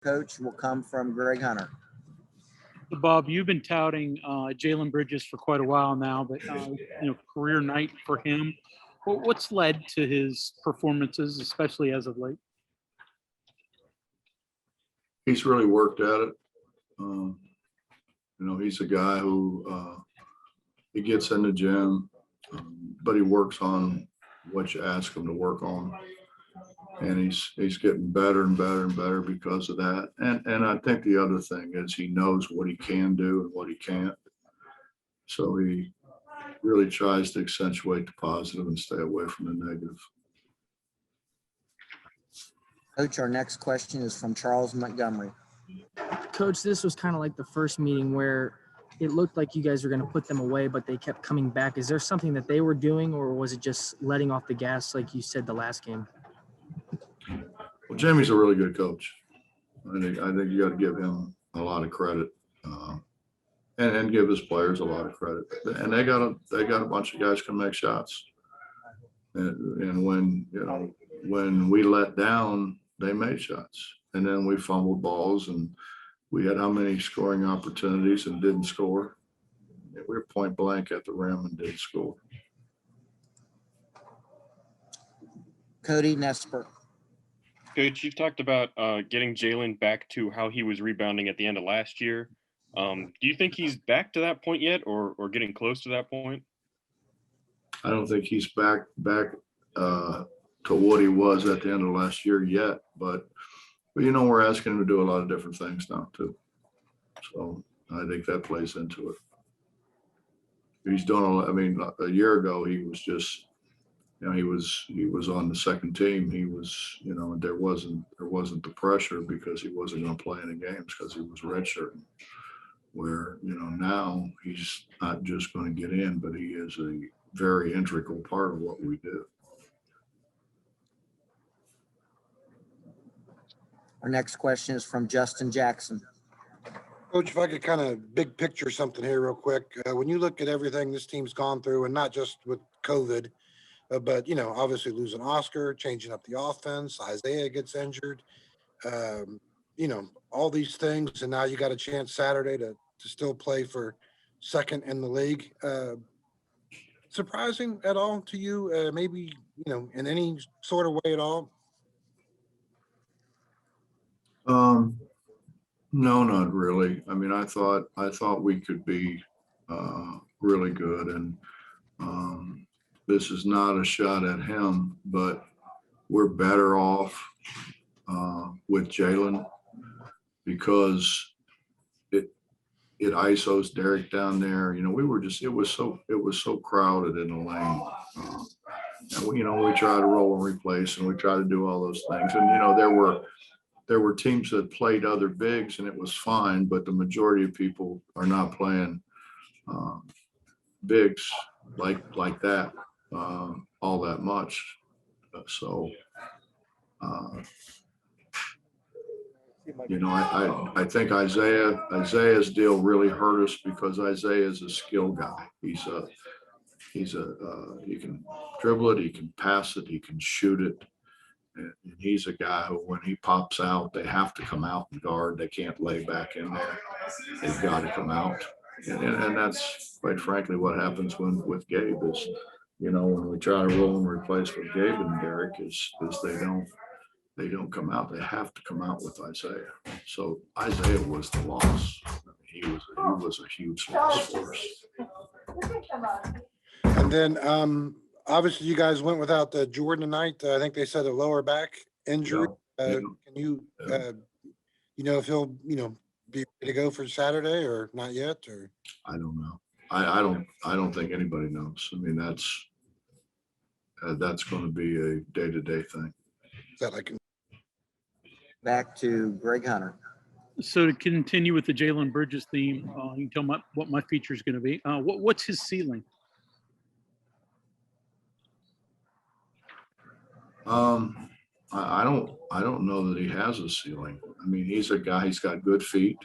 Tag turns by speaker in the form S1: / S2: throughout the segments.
S1: Coach, will come from Greg Hunter.
S2: Bob, you've been touting Jaylen Bridges for quite a while now, but career night for him. What's led to his performances, especially as of late?
S3: He's really worked at it. He's a guy who he gets in the gym, but he works on what you ask him to work on, and he's getting better and better and better because of that. And I think the other thing is he knows what he can do and what he can't, so he really tries to accentuate the positive and stay away from the negative.
S1: Coach, our next question is from Charles Montgomery.
S4: Coach, this was kind of like the first meeting where it looked like you guys were going to put them away, but they kept coming back. Is there something that they were doing, or was it just letting off the gas like you said the last game?
S3: Well, Jimmy's a really good coach. I think you got to give him a lot of credit, and give his players a lot of credit. And they got a bunch of guys who can make shots. And when we let down, they made shots. And then we fumbled balls, and we had how many scoring opportunities and didn't score? We were point blank at the rim and didn't score.
S1: Cody Nesper.
S5: Coach, you've talked about getting Jalen back to how he was rebounding at the end of last year. Do you think he's back to that point yet, or getting close to that point?
S3: I don't think he's back to what he was at the end of last year yet, but we're asking him to do a lot of different things now too. So I think that plays into it. He's done a year ago he was just, he was on the second team. He was, there wasn't the pressure because he wasn't going to play any games because he was redshirting. Where, now he's not just going to get in, but he is a very integral part of what we do.
S1: Our next question is from Justin Jackson.
S6: Coach, if I could kind of big picture something here real quick. When you look at everything this team's gone through, and not just with COVID, but, obviously losing Oscar, changing up the offense, Isaiah gets injured, all these things, and now you got a chance Saturday to still play for second in the league. Surprising at all to you? Maybe, in any sort of way at all?
S3: No, not really. I thought we could be really good, and this is not a shot at him, but we're better off with Jalen because it ISOs Derek down there. It was so crowded in the lane. And we try to roll and replace, and we try to do all those things. And there were teams that played other bigs, and it was fine, but the majority of people are not playing bigs like that all that much. I think Isaiah's deal really hurt us because Isaiah is a skill guy. He can dribble it, he can pass it, he can shoot it. And he's a guy who, when he pops out, they have to come out and guard. They can't lay back in there. They've got to come out. And that's quite frankly what happens with Gabe is, when we try to roll and replace with Gabe and Derek is they don't come out. They have to come out with Isaiah. So Isaiah was the loss. He was a huge loss for us.
S6: And then obviously you guys went without Jordan tonight. I think they said a lower back injury. Can you if he'll be ready to go for Saturday or not yet? Or
S3: I don't know. I don't think anybody knows. That's going to be a day-to-day thing.
S6: Is that like
S1: Back to Greg Hunter.
S2: So to continue with the Jaylen Bridges theme, you can tell me what my feature is going to be. What's his ceiling?
S3: I don't know that he has a ceiling. He's a guy. He's got good feet.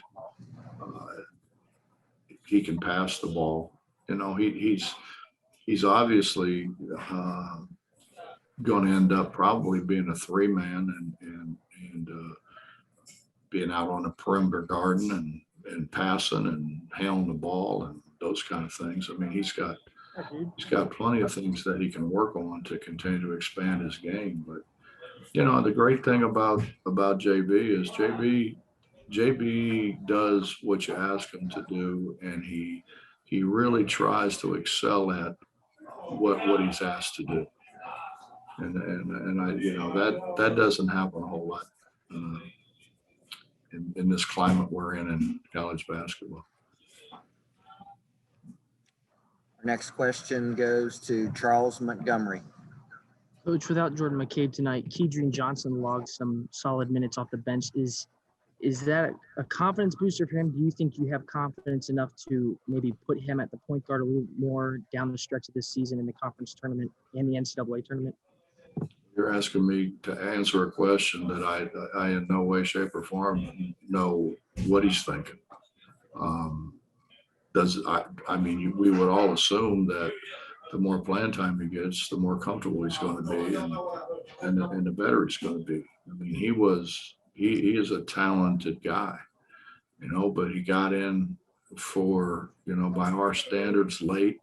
S3: He can pass the ball. He's obviously going to end up probably being a 3-man and being out on the perimeter guarding and passing and handling the ball and those kind of things. I mean, he's got plenty of things that he can work on to continue to expand his game. But, you know, the great thing about JB is JB does what you ask him to do, and he really tries to excel at what he's asked to do. And I, you know, that doesn't happen a whole lot in this climate we're in college basketball.
S1: Our next question goes to Charles Montgomery.
S4: Coach, without Jordan McCabe tonight, Keadrin Johnson logged some solid minutes off the bench. Is that a confidence booster for him? Do you think you have confidence enough to maybe put him at the point guard a little more down the stretch of this season in the conference tournament and the NCAA tournament?
S3: You're asking me to answer a question that I in no way, shape, or form know what he's thinking. I mean, we would all assume that the more playing time he gets, the more comfortable he's going to be, and the better he's going to be. I mean, he is a talented guy, you know, but he got in for, you know, by our standards late.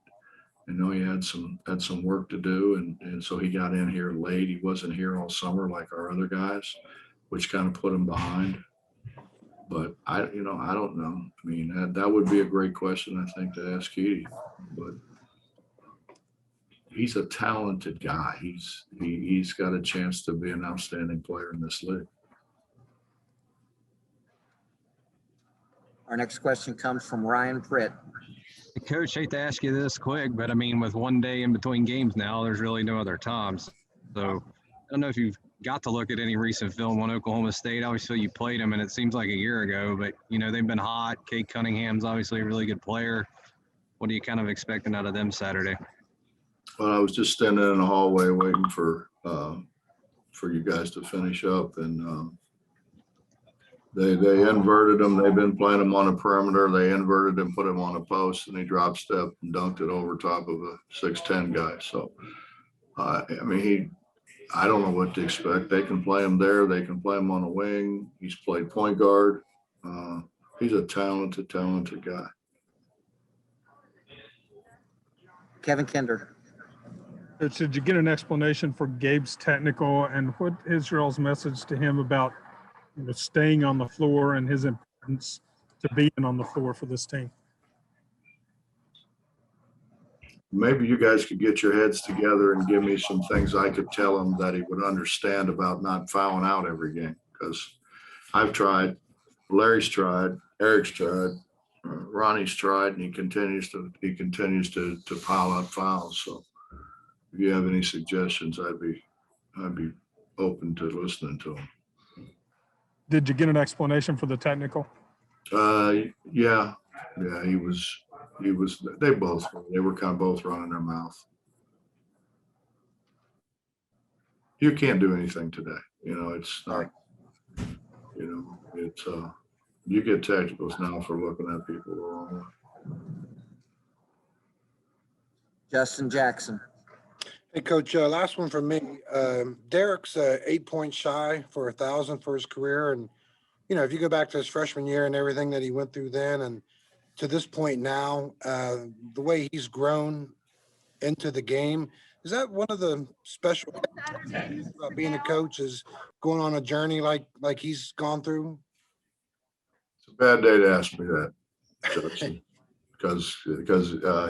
S3: You know, he had some work to do, and so he got in here late. He wasn't here all summer like our other guys, which kind of put him behind. But I don't know. I mean, that would be a great question, I think, to ask Keedy. But he's a talented guy. He's got a chance to be an outstanding player in this league.
S1: Our next question comes from Ryan Pritt.
S7: Coach, hate to ask you this quick, but I mean, with one day in between games now, there's really no other times. So I don't know if you've got to look at any recent film on Oklahoma State. Obviously, you played them, and it seems like a year ago, but, you know, they've been hot. Cade Cunningham's obviously a really good player. What are you kind of expecting out of them Saturday?
S3: Well, I was just standing in the hallway waiting for you guys to finish up, and they inverted him. They've been playing him on the perimeter. They inverted him, put him on a post, and he drop stepped and dunked it over top of a 6'10" guy. So, I mean, I don't know what to expect. They can play him there. They can play him on a wing. He's played point guard. He's a talented guy.
S1: Kevin Kinder.
S8: Coach, did you get an explanation for Gabe's technical, and what is y'all's message to him about, you know, staying on the floor and his importance to being on the floor for this team?
S3: Maybe you guys could get your heads together and give me some things I could tell him that he would understand about not fouling out every game. Because I've tried, Larry's tried, Eric's tried, Ronnie's tried, and he continues to pile up fouls. So if you have any suggestions, I'd be open to listening to them.
S8: Did you get an explanation for the technical?
S3: Yeah, he was, they were kind of both running their mouth. You can't do anything today. You know, it's not, you know, it's, you get technicals now for looking at people the wrong way.
S1: Justin Jackson.
S6: Hey, Coach, last one from me. Derek's 8 points shy for 1,000 for his career. And, you know, if you go back to his freshman year and everything that he went through then and to this point now, the way he's grown into the game, is that one of the special things about being a coach, is going on a journey like he's gone through?
S3: It's a bad day to ask me that, Justin, because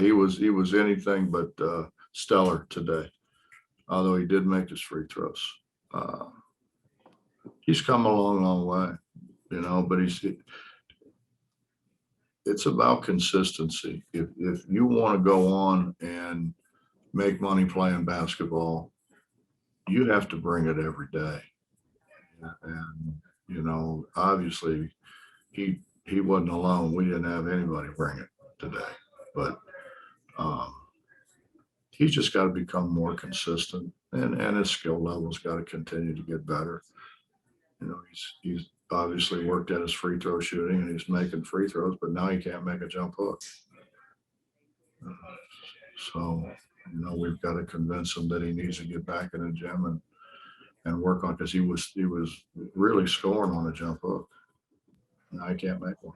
S3: he was anything but stellar today, although he did make his free throws. He's come a long way, you know, but it's about consistency. If you want to go on and make money playing basketball, you have to bring it every day. And, you know, obviously he wasn't alone. We didn't have anybody bring it today, but he's just got to become more consistent, and his skill level's got to continue to get better. You know, he's obviously worked at his free throw shooting, and he's making free throws, but now he can't make a jump hook. So, you know, we've got to convince him that he needs to get back in the gym and work on, because he was really scoring on a jump hook. I can't make one.